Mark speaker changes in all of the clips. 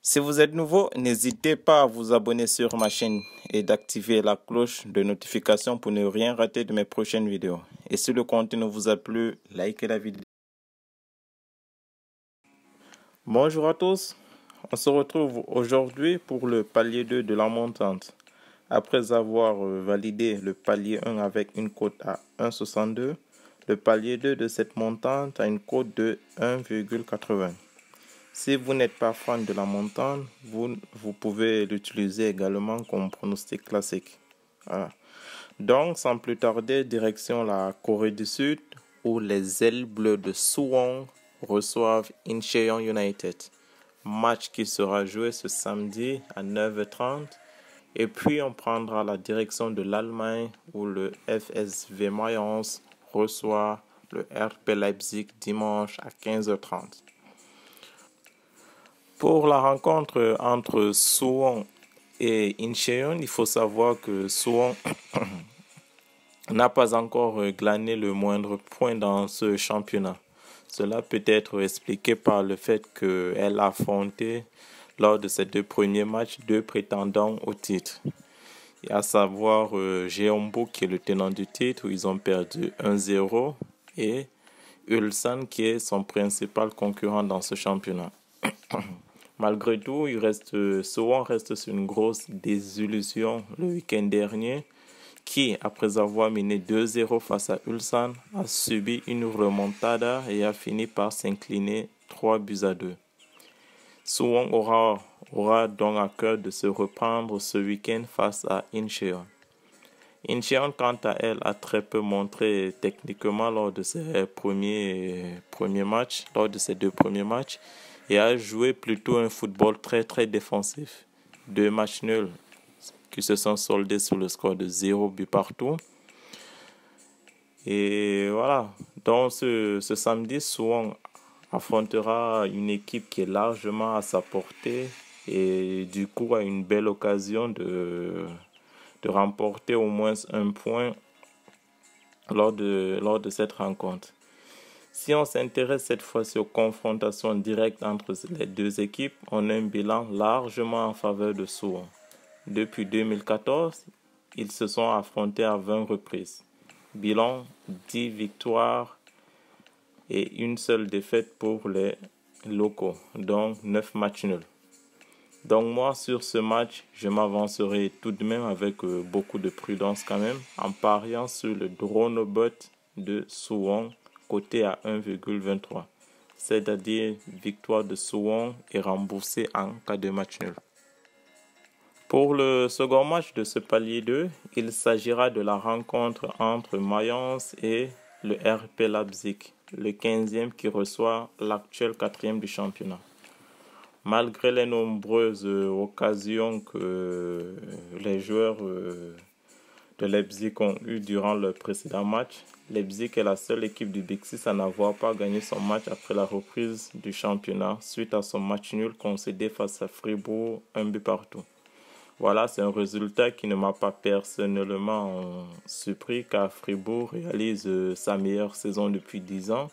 Speaker 1: Si vous êtes nouveau, n'hésitez pas à vous abonner sur ma chaîne et d'activer la cloche de notification pour ne rien rater de mes prochaines vidéos. Et si le contenu vous a plu, likez la vidéo. Bonjour à tous, on se retrouve aujourd'hui pour le palier 2 de la montante. Après avoir validé le palier 1 avec une cote à 1,62, le palier 2 de cette montante a une cote de 1,80. Si vous n'êtes pas fan de la montante, vous pouvez l'utiliser également comme pronostic classique. Voilà. Donc, sans plus tarder, direction la Corée du Sud, où les ailes bleues de Suwon reçoivent Incheon United. Match qui sera joué ce samedi à 9h30. Et puis, on prendra la direction de l'Allemagne, où le FSV Mayence reçoit le RB Leipzig dimanche à 15h30. Pour la rencontre entre Suwon et Incheon, il faut savoir que Suwon n'a pas encore glané le moindre point dans ce championnat. Cela peut être expliqué par le fait qu'elle a affronté lors de ses deux premiers matchs deux prétendants au titre. Et à savoir Jeonbuk qui est le tenant du titre où ils ont perdu 1-0 et Ulsan qui est son principal concurrent dans ce championnat. Malgré tout, Suwon reste sur une grosse désillusion le week-end dernier qui, après avoir mené 2-0 face à Ulsan, a subi une remontada et a fini par s'incliner 3-2. Suwon aura donc à cœur de se reprendre ce week-end face à Incheon. Incheon, quant à elle, a très peu montré techniquement lors de ses deux premiers matchs et a joué plutôt un football très défensif. Deux matchs nuls qui se sont soldés sur le score de 0 but partout. Et voilà, donc ce samedi, Suwon affrontera une équipe qui est largement à sa portée et du coup a une belle occasion de remporter au moins un point lors de cette rencontre. Si on s'intéresse cette fois-ci aux confrontations directes entre les deux équipes, on a un bilan largement en faveur de Suwon. Depuis 2014, ils se sont affrontés à 20 reprises. Bilan 10 victoires et une seule défaite pour les locaux, donc 9 matchs nuls. Donc moi, sur ce match, je m'avancerai tout de même avec beaucoup de prudence quand même, en pariant sur le Dronebot de Suwon, coté à 1,23. C'est-à-dire victoire de Suwon et remboursée en cas de match nul. Pour le second match de ce palier 2, il s'agira de la rencontre entre Mayence et le RB Leipzig, le 15e qui reçoit l'actuel 4e du championnat. Malgré les nombreuses occasions que les joueurs de Leipzig ont eues durant le précédent match, Leipzig est la seule équipe du Big Six à n'avoir pas gagné son match après la reprise du championnat suite à son match nul concédé face à Fribourg, un but partout. Voilà, c'est un résultat qui ne m'a pas personnellement surpris car Fribourg réalise sa meilleure saison depuis 10 ans.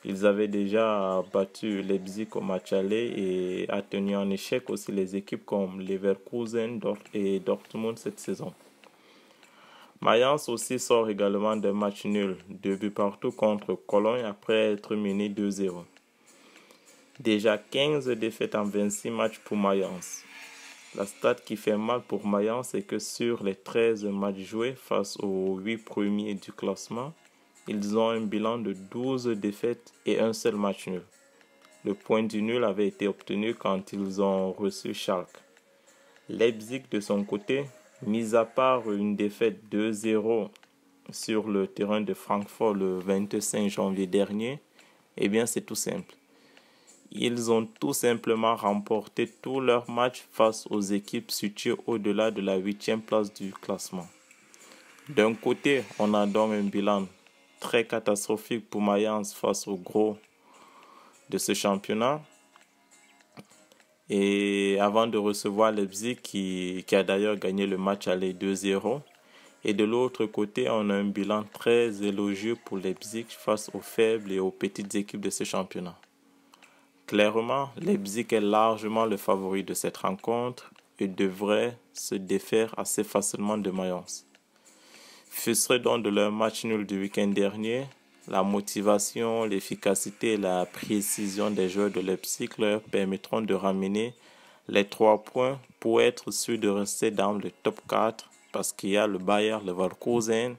Speaker 1: Ils avaient déjà battu Leipzig au match aller et a tenu en échec aussi les équipes comme Leverkusen et Dortmund cette saison. Mayence aussi sort également d'un match nul, 2 buts partout contre Cologne après être mené 2-0. Déjà 15 défaites en 26 matchs pour Mayence. La stat qui fait mal pour Mayence, c'est que sur les 13 matchs joués face aux 8 premiers du classement, ils ont un bilan de 12 défaites et un seul match nul. Le point du nul avait été obtenu quand ils ont reçu Schalke. Leipzig, de son côté, mis à part une défaite 2-0 sur le terrain de Francfort le 25 janvier dernier, eh bien c'est tout simple. Ils ont tout simplement remporté tous leurs matchs face aux équipes situées au-delà de la 8e place du classement. D'un côté, on a donc un bilan très catastrophique pour Mayence face au gros de ce championnat. Et avant de recevoir Leipzig qui a d'ailleurs gagné le match aller 2-0. Et de l'autre côté, on a un bilan très élogieux pour Leipzig face aux faibles et aux petites équipes de ce championnat. Clairement, Leipzig est largement le favori de cette rencontre et devrait se défaire assez facilement de Mayence. Frustrés donc de leur match nul du week-end dernier, la motivation, l'efficacité et la précision des joueurs de Leipzig leur permettront de ramener les 3 points pour être sûr de rester dans le top 4 parce qu'il y a le Bayer Leverkusen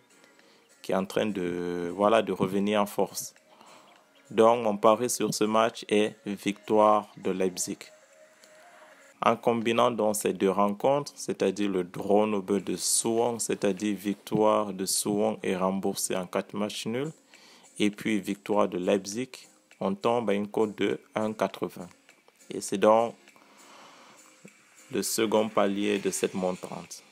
Speaker 1: qui est en train de revenir en force. Donc, mon pari sur ce match est victoire de Leipzig. En combinant donc ces deux rencontres, c'est-à-dire le draw no bet de Suwon, c'est-à-dire victoire de Suwon et remboursé en 4 matchs nuls, et puis victoire de Leipzig, on tombe à une cote de 1,80. Et c'est donc le second palier de cette montante.